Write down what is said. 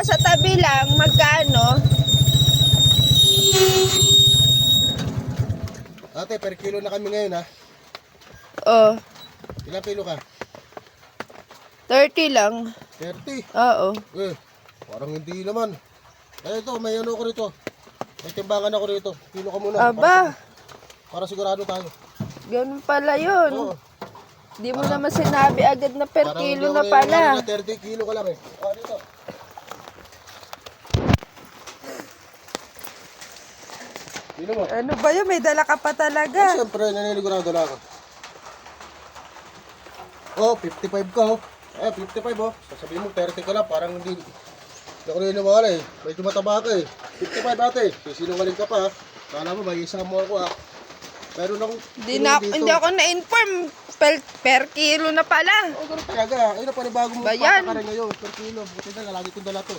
sa tabi lang, magkano? Ate, per kilo na kami ngayon ha. Oh, Ilang kilo ka? 30 lang. 30. Oo. Parang hindi naman. Ito, may ano ko rito. May timbangan ako rito. Kilo ka muna. Aba, Para sigurado tayo. ganun pala yun. Oo. Di mo naman sinabi agad na per Parang kilo hindi na ako pala. na 30 kilo ka lang eh. Dito. Dino mo. Ano ba yun? May dala ka pa talaga. Siyempre, naniniligurado na ako. Oh, 55 ka oh. 55 oh. Sasabihin mo 30 ka lang, parang hindi ako naniniwala eh. Medyo mataba ka eh. 55 ate, sisinungaling ka pa ha. Kala mo, may isa mo ako ha. Meron akong Hindi ako na-inform. Per kilo na pala. Oo, ganun talaga. Ayun na, panibagong Bayan. patakaran ngayon. Per kilo. Buti na, lagi kong dala to.